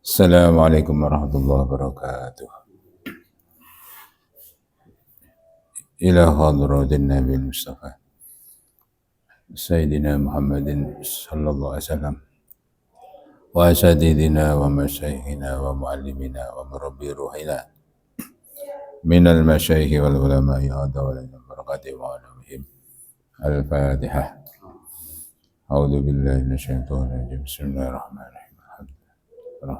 Assalamualaikum warahmatullahi wabarakatuh. Ila hadratin Nabi Mustafa Sayyidina Muhammadin sallallahu alaihi wasallam wa asadidina wa masyayikhina wa muallimina wa murabbi ruhina minal masyayikhi wal ulama'i adawalina barakati wa alamihim. Al-Fatihah. A'udzu billahi minasyaitonir rajim. Bismillahirrahmanirrahim. Alhamdulillah.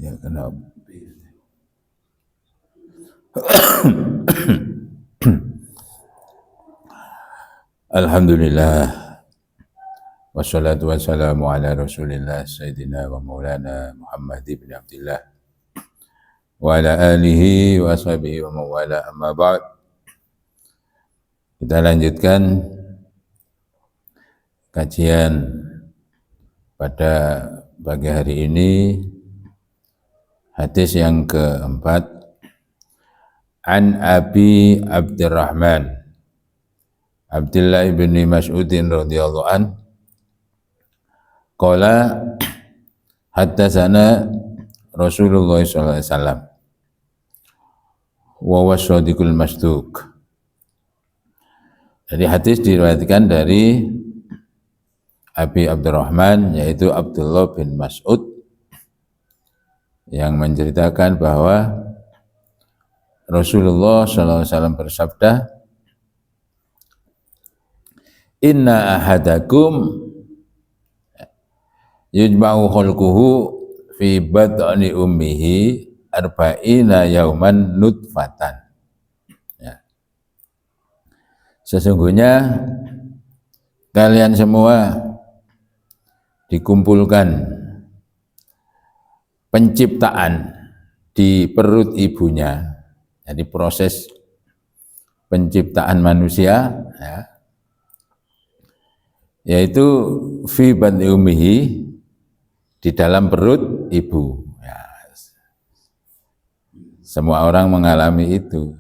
Ya kana Alhamdulillah wassalatu wassalamu ala rasulillah Sayyidina wa maulana Muhammad ibn Abdillah wa ala alihi wa sahbihi wa mawala amma ba'd. Kita lanjutkan kajian pada pagi hari ini, hadis yang keempat, an Abi Abdurrahman Abdullah bin Mas'udin radhiyallahu an qala haddatsana Rasulullah sallallahu alaihi wasallam wa wasyadiqul masduq. Jadi hadis diriwayatkan dari Abi Abdurrahman, yaitu Abdullah bin Mas'ud, yang menceritakan bahwa Rasulullah sallallahu alaihi wasallam bersabda, inna ahadakum yujma'u khalquhu fi batni ummihi arba'ina yauman nutfatan. Ya. Sesungguhnya kalian semua dikumpulkan penciptaan di perut ibunya, jadi proses penciptaan manusia, ya, yaitu fi batni ummihi, di dalam perut ibu. Ya. Semua orang mengalami itu.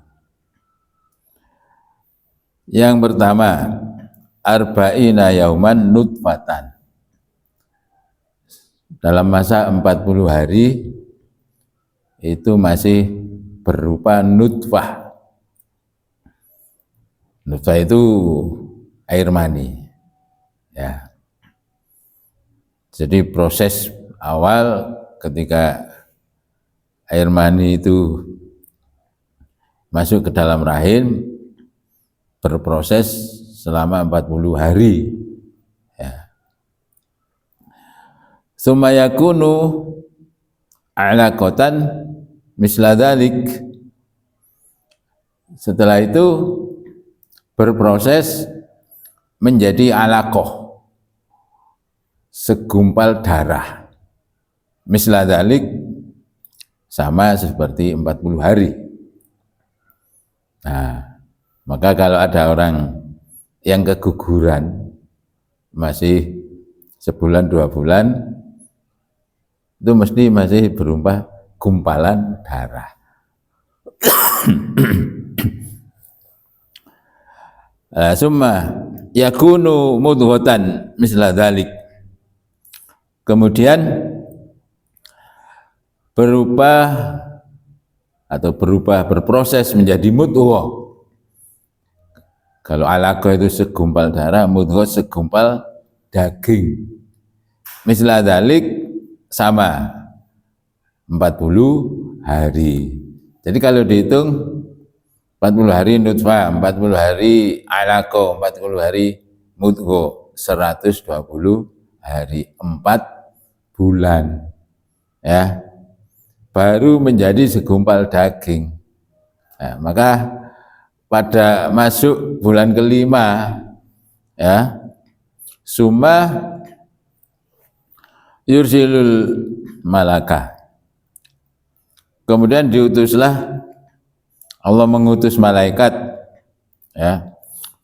Yang pertama, arba'ina yauman nutfatan, dalam masa 40 hari itu masih berupa nutfah. Nutfah itu air mani. Ya. Jadi proses awal ketika air mani itu masuk ke dalam rahim berproses selama 40 hari. Ya. Tsumma yakunu alaqatan misla dzalik. Setelah itu berproses menjadi alaqah, segumpal darah. Misla dzalik, sama seperti 40 hari. Nah, maka kalau ada orang yang keguguran masih sebulan 2 bulan, itu mesti masih berupa gumpalan darah. Summa yakunu mudghatan misla dzalik. Kemudian berproses menjadi mudghah. Kalau alaqah itu segumpal darah, mudghah segumpal daging. Misla dzalik, sama 40 hari. Jadi kalau dihitung 40 hari nutfah, 40 hari alaqah, 40 hari mudghah, 120 hari, 4 bulan. Ya. Baru menjadi segumpal daging. Nah, maka pada masuk bulan kelima, ya, summa yursilul malaka. Kemudian diutuslah, Allah mengutus malaikat, ya,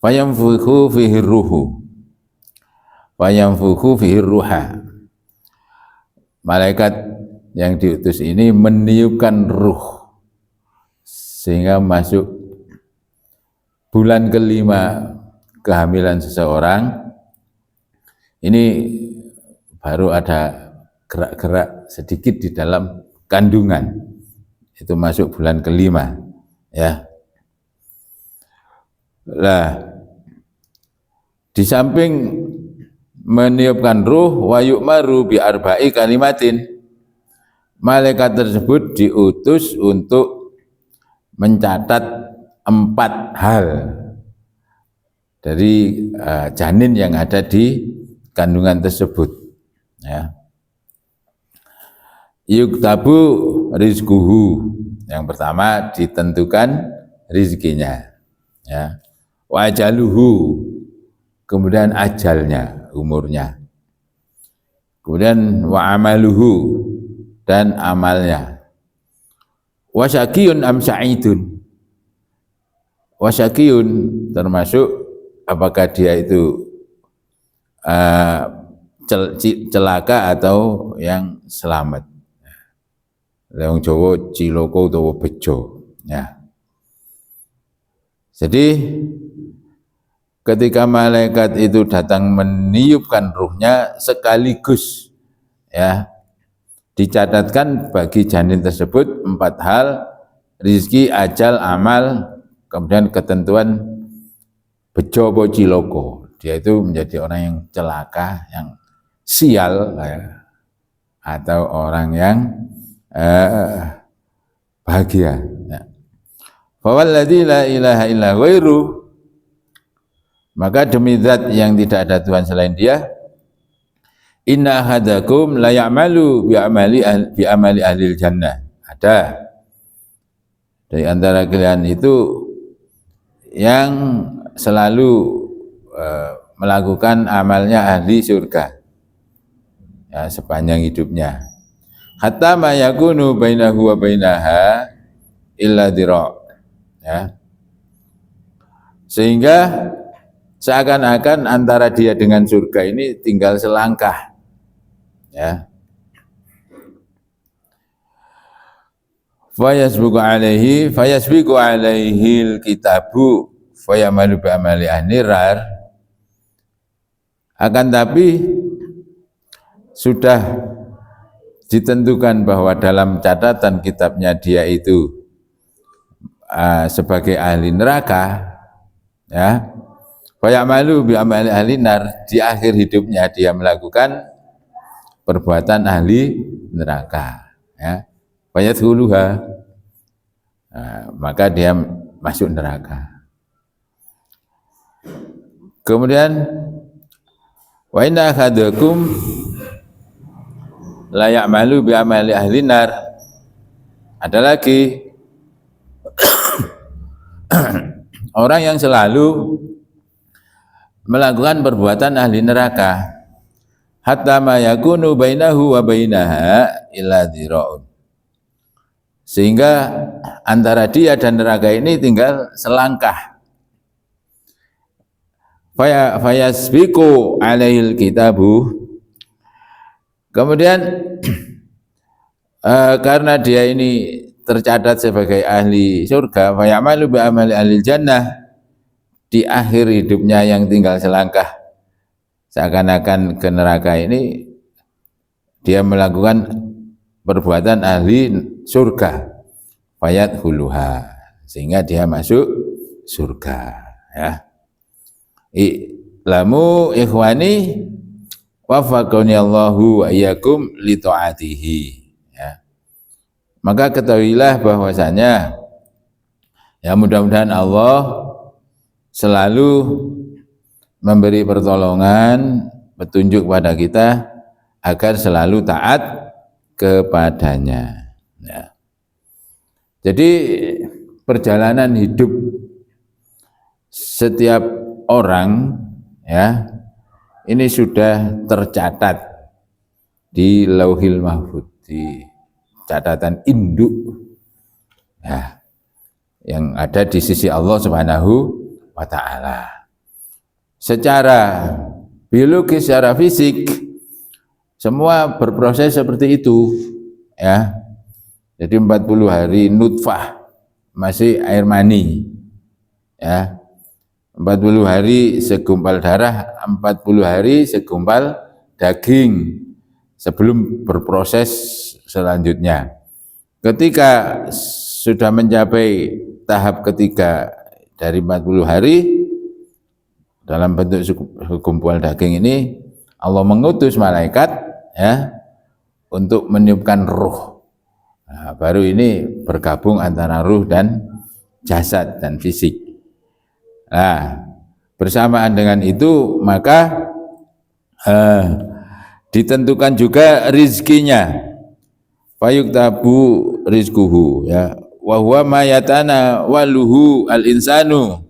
fayamfukhu fihi ruhu, fayamfukhu fihi ruha. Malaikat yang diutus ini meniupkan ruh sehingga masuk bulan kelima kehamilan seseorang. Ini baru ada gerak-gerak sedikit di dalam kandungan, itu masuk bulan kelima, ya. Lah, di samping meniupkan ruh, wa yu'maru bi arba'i kalimatin, malaikat tersebut diutus untuk mencatat 4 hal dari janin yang ada di kandungan tersebut, ya. Yuktabu rizquhu, yang pertama ditentukan rizkinya, ya. Wa ajaluhu, kemudian ajalnya, umurnya. Kemudian wa amaluhu, dan amalnya. Wa syaqiyun am sa'idun, wa syaqiyun termasuk apakah dia itu celaka atau yang selamat. Wong Jawa ciloko utawa bejo, ya. Jadi ketika malaikat itu datang meniupkan ruhnya, sekaligus, ya, dicatatkan bagi janin tersebut 4 hal: rizki, ajal, amal, kemudian ketentuan bejo apa ciloko. Dia itu menjadi orang yang celaka, yang sial, ya, atau orang yang bahagia, ya. Fawalladzi la ilaha illa ghairu, maka demi zat yang tidak ada Tuhan selain Dia, inna ahadakum la ya'malu bi amali ahlil jannah, ada dari antara kalian itu yang selalu melakukan amalnya ahli surga, ya, sepanjang hidupnya. Hatta ma yakunu bainahu wa bainaha illa dira', ya. Sehingga seakan-akan antara dia dengan surga ini tinggal selangkah, ya. Fayasbiqu alaihi alkitabu fayamalu bi amali ahlirar, akan tapi sudah ditentukan bahwa dalam catatan kitabnya dia itu sebagai ahli neraka, ya. Fayamalu bi amali ahli nar, di akhir hidupnya dia melakukan perbuatan ahli neraka, ya. Fayadkhuluha, maka dia masuk neraka. Kemudian wa inna ahadakum la ya'malu bi amali ahli nar, ada lagi orang yang selalu melakukan perbuatan ahli neraka, hatta ma yakunu bainahu wa bainaha illa dhira'un, sehingga antara dia dan neraka ini tinggal selangkah. Fayasbiqu alaihil kitabu, kemudian karena dia ini tercatat sebagai ahli surga, fayamalu bi amali ahli jannah, di akhir hidupnya yang tinggal selangkah seakan-akan ke neraka ini, dia melakukan perbuatan ahli surga, fayadkhuluha, sehingga dia masuk surga, ya. I'lamu ikhwani wafaqani Allahu wa iyyakum li ta'atihi, ya. Maka ketahuilah bahwasanya, ya, mudah-mudahan Allah selalu memberi pertolongan, petunjuk pada kita agar selalu taat kepadanya, ya. Jadi perjalanan hidup setiap orang, ya, ini sudah tercatat di Lauhil Mahfuz, di catatan induk, ya, yang ada di sisi Allah Subhanahu wa ta'ala. Secara biologis, secara fisik, semua berproses seperti itu, ya. Jadi 40 hari nutfah, masih air mani, ya. 40 hari segumpal darah, 40 hari segumpal daging, sebelum berproses selanjutnya. Ketika sudah mencapai tahap ketiga dari 40 hari dalam bentuk segumpal daging ini, Allah mengutus malaikat ya untuk meniupkan ruh. Nah, baru ini bergabung antara ruh dan jasad dan fisik. Nah, bersamaan dengan itu maka ditentukan juga rizkinya. Fayuktabu rizkuhu ya. Wa huwa ma yatana waluhu al-insanu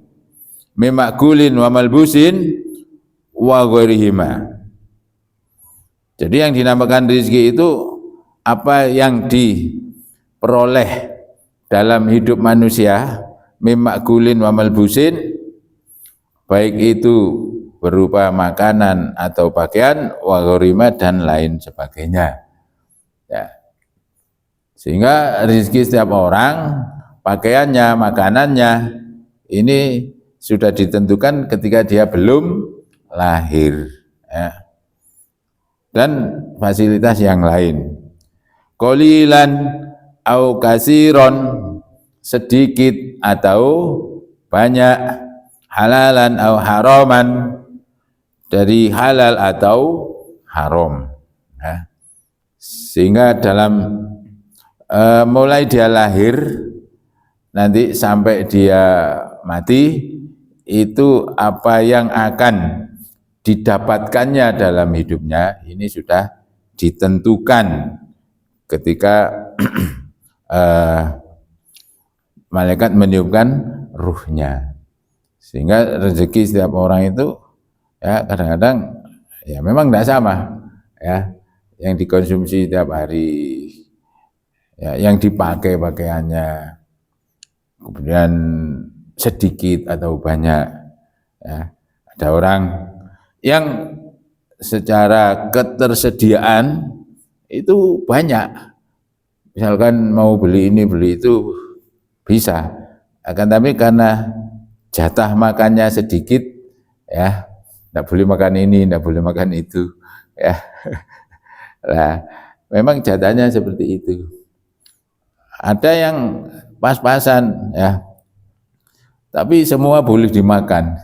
mimakulin wa malbusin wa ghairihima. Jadi yang dinamakan rizki itu apa yang diperoleh dalam hidup manusia, mimakulin wa malbusin, baik itu berupa makanan atau pakaian, wa ghairihima dan lain sebagainya. Ya. Sehingga rizki setiap orang, pakaiannya, makanannya ini sudah ditentukan ketika dia belum lahir ya. Dan fasilitas yang lain, qalilan au kasiron, sedikit atau banyak, halalan au haraman, dari halal atau haram ya. Sehingga dalam mulai dia lahir nanti sampai dia mati itu apa yang akan didapatkannya dalam hidupnya ini sudah ditentukan ketika malaikat meniupkan ruhnya. Sehingga rezeki setiap orang itu ya kadang-kadang ya memang tidak sama ya, yang dikonsumsi tiap hari ya, yang dipakai pakaiannya kemudian sedikit atau banyak ya. Ada orang yang secara ketersediaan itu banyak, misalkan mau beli ini beli itu bisa, akan tapi karena jatah makannya sedikit ya, tidak boleh makan ini, tidak boleh makan itu ya. Nah, memang jatahnya seperti itu. Ada yang pas-pasan ya, tapi semua boleh dimakan.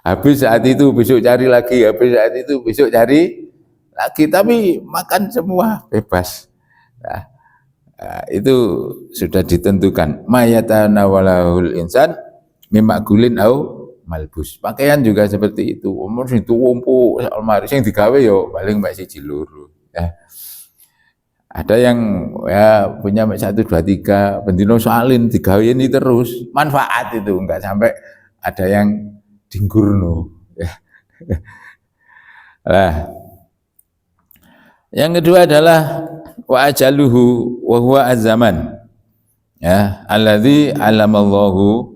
Habis saat itu besok cari lagi, habis saat itu besok cari lagi, tapi makan semua bebas. Nah, itu sudah ditentukan. Mayatana walahul insan mimakulin au malbus. Pakaian juga seperti itu. Umur itu umpu almari sing digawe yo paling mbak siji loro ya. Ada yang ya punya 1, 2, 3 bendino salin digawe ini terus, manfaat itu enggak sampai ada yang dinggurno ya. Nah, yang kedua adalah wa ajaluhu wa huwa az-zaman ya, alladzi alamallahu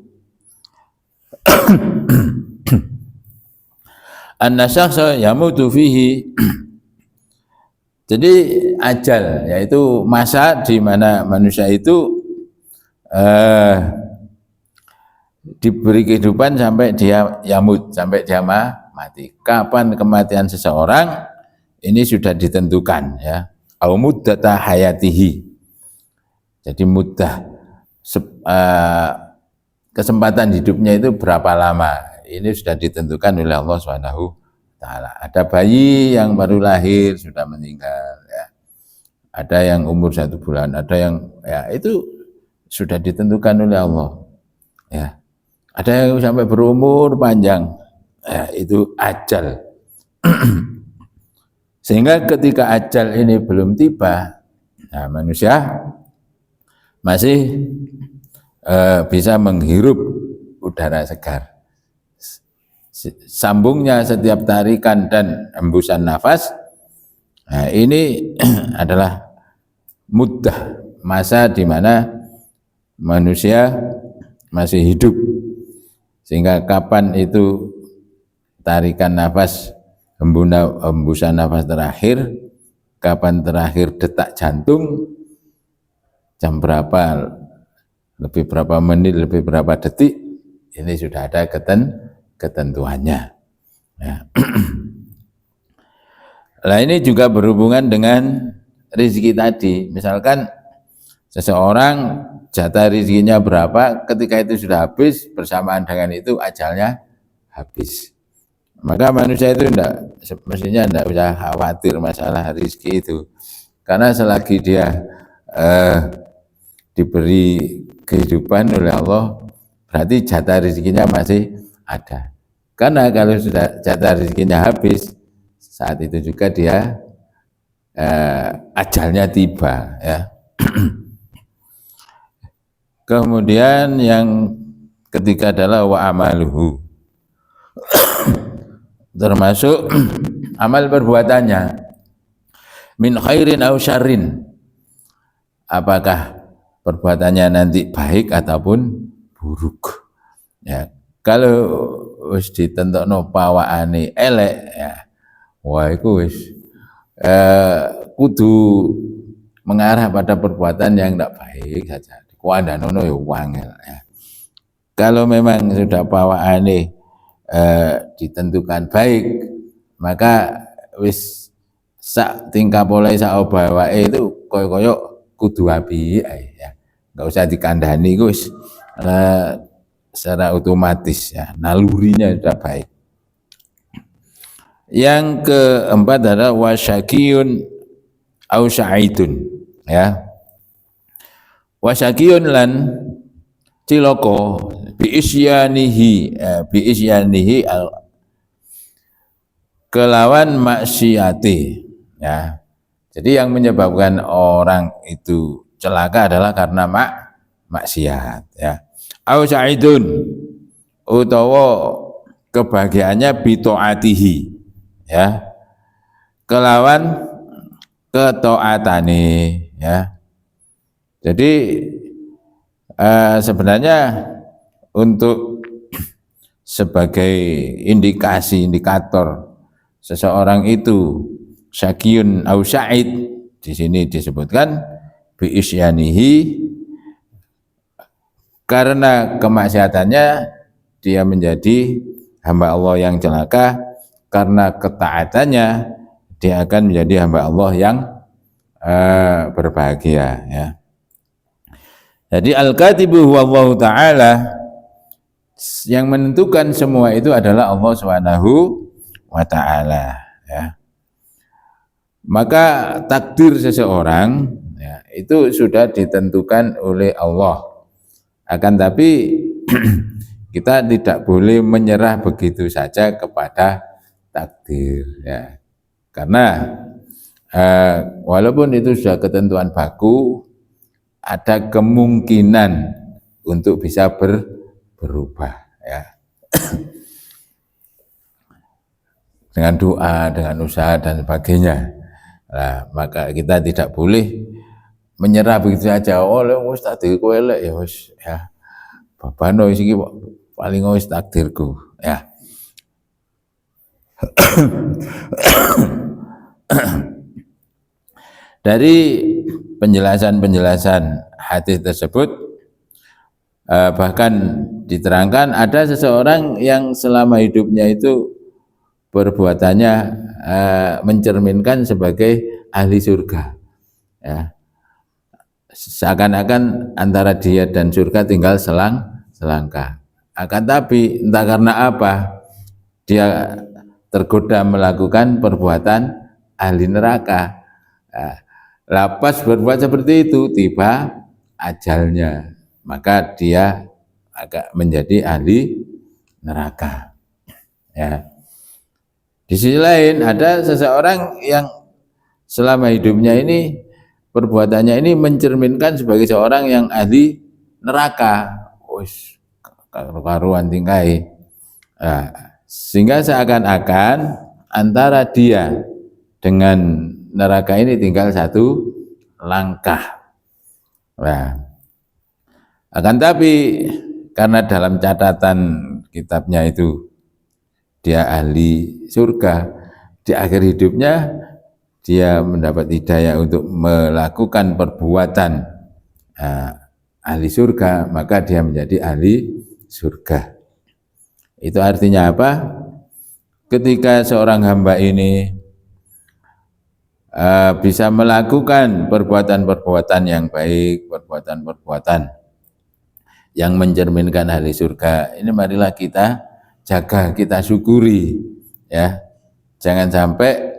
anna syakhsa yamutu fihi. Jadi ajal yaitu masa di mana manusia itu diberi kehidupan sampai dia yamut, sampai dia mati. Kapan kematian seseorang ini sudah ditentukan ya. Au muddata hayatihi. Jadi muddah kesempatan hidupnya itu berapa lama. Ini sudah ditentukan oleh Allah Subhanahu Ta'ala. Ada bayi yang baru lahir sudah meninggal ya. Ada yang umur 1 bulan, ada yang ya itu sudah ditentukan oleh Allah ya. Ada yang sampai berumur panjang ya, itu ajal. Sehingga ketika ajal ini belum tiba, nah manusia masih bisa menghirup udara segar. Sambungnya setiap tarikan dan hembusan nafas, nah ini adalah muddah, masa di mana manusia masih hidup. Sehingga kapan itu tarikan nafas, hembusan nafas terakhir, kapan terakhir detak jantung, jam berapa, lebih berapa menit, lebih berapa detik, ini sudah ada ketentuannya ya. Nah ini juga berhubungan dengan rezeki tadi. Misalkan seseorang jatah rezekinya berapa, ketika itu sudah habis, bersamaan dengan itu ajalnya habis. Maka manusia itu mestinya tidak usah khawatir masalah rezeki itu, karena selagi dia diberi kehidupan oleh Allah, berarti jatah rezekinya masih ada. Karena kalau sudah jatah rezekinya habis, saat itu juga dia ajalnya tiba, ya. Kemudian yang ketiga adalah wa amaluhu, termasuk amal perbuatannya, min khairin au syarrin, apakah perbuatannya nanti baik ataupun buruk, ya. Kalau wis ditentokno pawakane elek, ya, wah iku wis kudu mengarah pada perbuatan yang tidak baik saja. Kuandanono ya wangel, ya. Kalau memang sudah pawakane ditentukan baik, maka wis sak tingkah pola sak obawake itu koyo kudu apik, ya. Enggak usah dikandani, wis secara otomatis, ya, nalurinya sudah baik. Yang keempat adalah wasyakiyun au sa'idun, ya. Wasyakiyun lan ciloko biisyanihi kelawan maksiati, ya. Jadi yang menyebabkan orang itu celaka adalah karena maksiat, ya. Au sa'idun, utawa kebahagiaannya bitaatihi, ya, kelawan ketaatane, ya. Jadi sebenarnya untuk sebagai indikator seseorang itu syakiyun au sa'id, di sini disebutkan bi isyanihi, karena kemaksiatannya dia menjadi hamba Allah yang celaka, karena ketaatannya dia akan menjadi hamba Allah yang berbahagia, ya. Jadi al-katibu huwa Allah Ta'ala, yang menentukan semua itu adalah Allah Subhanahu wa Ta'ala, ya. Maka takdir seseorang, ya, itu sudah ditentukan oleh Allah. Akan tapi kita tidak boleh menyerah begitu saja kepada takdir, ya. Karena walaupun itu sudah ketentuan baku, ada kemungkinan untuk bisa berubah, ya. Dengan doa, dengan usaha dan sebagainya. Nah, maka kita tidak boleh menyerah begitu saja. Oh, wis takdirku elek, ya wis, ya. Babano iki paling wis takdirku, ya. Dari penjelasan hadis tersebut bahkan diterangkan ada seseorang yang selama hidupnya itu perbuatannya mencerminkan sebagai ahli surga, ya. Seakan-akan antara dia dan surga tinggal selangkah. Akan tapi entah karena apa dia tergoda melakukan perbuatan ahli neraka. Lapas berbuat seperti itu, tiba ajalnya, maka dia agak menjadi ahli neraka, ya. Di sisi lain ada seseorang yang selama hidupnya ini perbuatannya ini mencerminkan sebagai seorang yang ahli neraka, wis karuan tingkai, sehingga seakan-akan antara dia dengan neraka ini tinggal satu langkah. Nah, akan tapi karena dalam catatan kitabnya itu dia ahli surga, di akhir hidupnya dia mendapat hidayah untuk melakukan perbuatan ahli surga, maka dia menjadi ahli surga. Itu artinya apa? Ketika seorang hamba ini bisa melakukan perbuatan-perbuatan yang baik, perbuatan-perbuatan yang mencerminkan ahli surga. Ini marilah kita jaga, kita syukuri, ya. Jangan sampai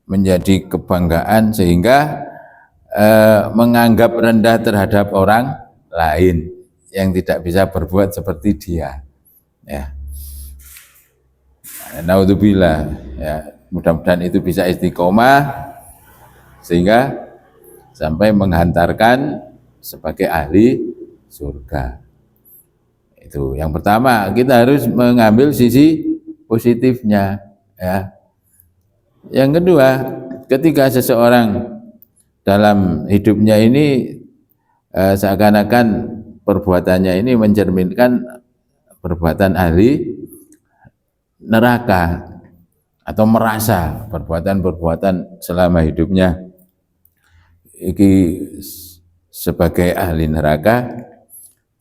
menjadi kebanggaan sehingga menganggap rendah terhadap orang lain yang tidak bisa berbuat seperti dia, ya. Naudzubillah, ya. Mudah-mudahan itu bisa istiqomah sehingga sampai menghantarkan sebagai ahli surga. Itu yang pertama, kita harus mengambil sisi positifnya, ya. Yang kedua, ketika seseorang dalam hidupnya ini seakan-akan perbuatannya ini mencerminkan perbuatan ahli neraka, atau merasa perbuatan-perbuatan selama hidupnya ini sebagai ahli neraka,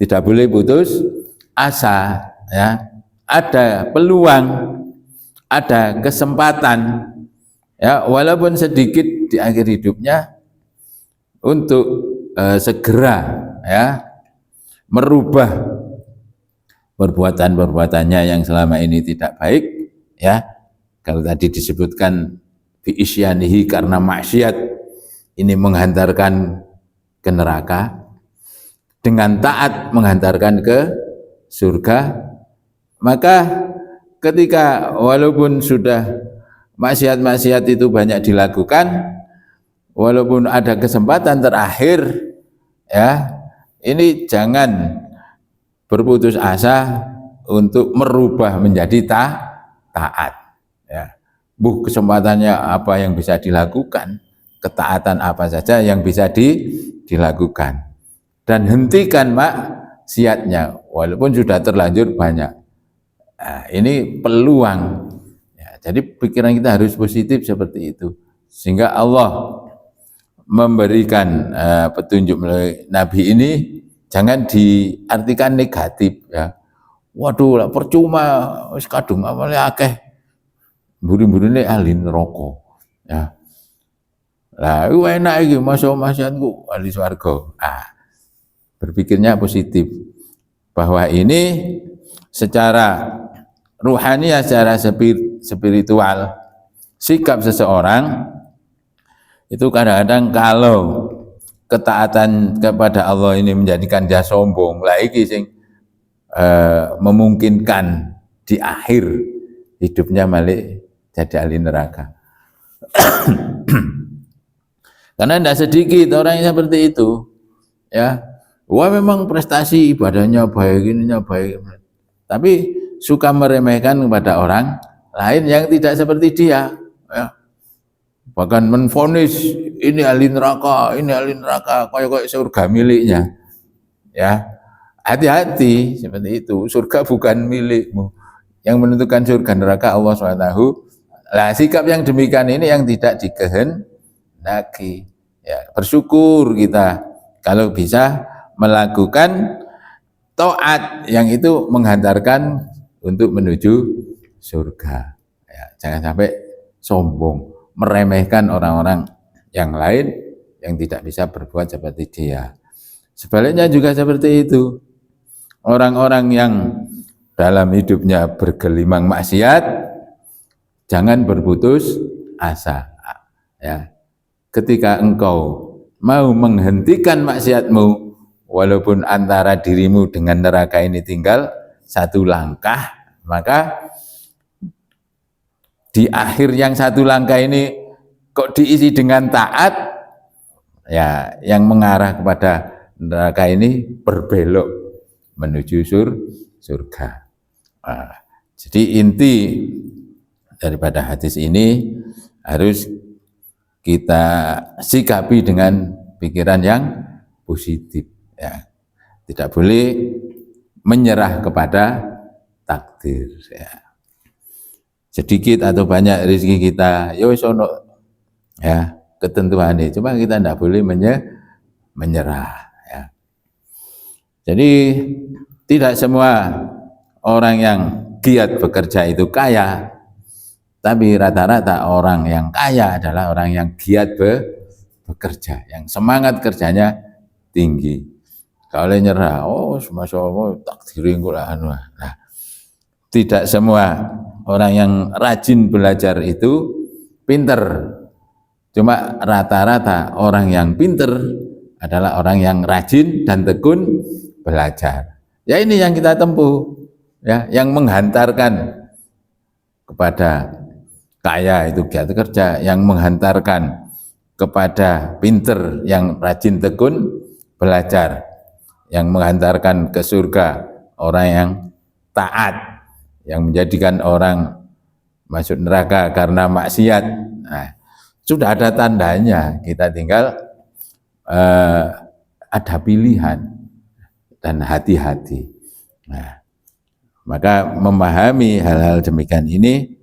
tidak boleh putus asa, ya. Ada peluang, ada kesempatan, ya, walaupun sedikit di akhir hidupnya untuk segera, ya, merubah perbuatan-perbuatannya yang selama ini tidak baik, ya. Kalau tadi disebutkan fi isyanihi, karena maksiat ini menghantarkan ke neraka, dengan taat menghantarkan ke surga. Maka ketika walaupun sudah maksiat-maksiat itu banyak dilakukan, walaupun ada kesempatan terakhir, ya, ini jangan berputus asa untuk merubah menjadi taat, ya. Kesempatannya apa yang bisa dilakukan, ketaatan apa saja yang bisa dilakukan, dan hentikan maksiatnya walaupun sudah terlanjur banyak. Nah, ini peluang, ya. Jadi pikiran kita harus positif seperti itu, sehingga Allah memberikan petunjuk melalui Nabi ini jangan diartikan negatif, ya. Waduh lah percuma wis kadung amale akeh, mburi-mburine ahli neraka, ya. Lah iku enak iki masyaallah ahli swarga. Berpikirnya positif bahwa ini secara ruhani, secara spiritual, sikap seseorang itu kadang-kadang kalau ketaatan kepada Allah ini menjadikan dia sombong, lah iki sing memungkinkan di akhir hidupnya malah jadi ahli neraka. Karena tidak sedikit orang yang seperti itu, ya. Wah, memang prestasi ibadahnya baik, ininya baik, tapi suka meremehkan kepada orang lain yang tidak seperti dia, ya. Bahkan menvonis ini ahli neraka, kayak surga miliknya, ya. Hati-hati seperti itu, surga bukan milikmu, yang menentukan surga neraka Allah SWT. Lah sikap yang demikian ini yang tidak dikehendaki, ya. Bersyukur kita kalau bisa melakukan taat yang itu menghantarkan untuk menuju surga, ya. Jangan sampai sombong, meremehkan orang-orang yang lain yang tidak bisa berbuat seperti dia. Sebaliknya juga seperti itu, orang-orang yang dalam hidupnya bergelimang maksiat, jangan berputus asa, ya. Ketika engkau mau menghentikan maksiatmu, walaupun antara dirimu dengan neraka ini tinggal satu langkah, maka di akhir yang satu langkah ini kok diisi dengan taat, ya, yang mengarah kepada neraka ini berbelok menuju surga. Nah, jadi inti daripada hadis ini harus kita sikapi dengan pikiran yang positif, ya. Tidak boleh menyerah kepada takdir, ya. Sedikit atau banyak rezeki kita, ya wis ono, ya, ketentuannya. Cuma kita tidak boleh menyerah, ya. Jadi tidak semua orang yang giat bekerja itu kaya, Tapi rata-rata orang yang kaya adalah orang yang giat bekerja, yang semangat kerjanya tinggi. Kalau nyerah, oh masya Allah takdirin kula anu. Nah, tidak semua orang yang rajin belajar itu pinter. Cuma rata-rata orang yang pinter adalah orang yang rajin dan tekun belajar. Ya ini yang kita tempuh, ya, yang menghantarkan kepada kaya itu giat kerja, yang menghantarkan kepada pinter yang rajin tekun belajar, yang menghantarkan ke surga orang yang taat, yang menjadikan orang masuk neraka karena maksiat. Nah, sudah ada tandanya, kita tinggal ada pilihan dan hati-hati. Nah, maka memahami hal-hal demikian ini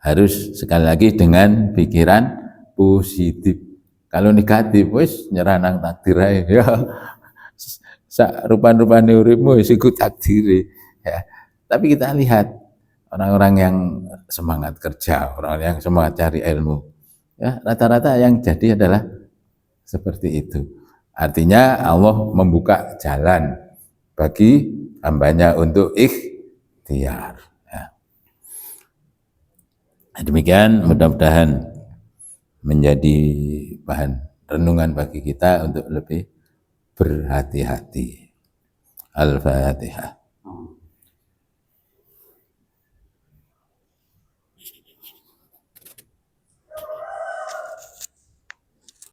harus sekali lagi dengan pikiran positif. Kalau negatif, wis nyerah nang takdir ae ya. Sak rupan-rupane uripmu wis iku takdire ya. Tapi kita lihat orang-orang yang semangat kerja, orang yang semangat cari ilmu. Ya, rata-rata yang jadi adalah seperti itu. Artinya Allah membuka jalan bagi hambanya untuk ikhtiar. Demikian mudah-mudahan menjadi bahan renungan bagi kita untuk lebih berhati-hati. Al-Fatihah.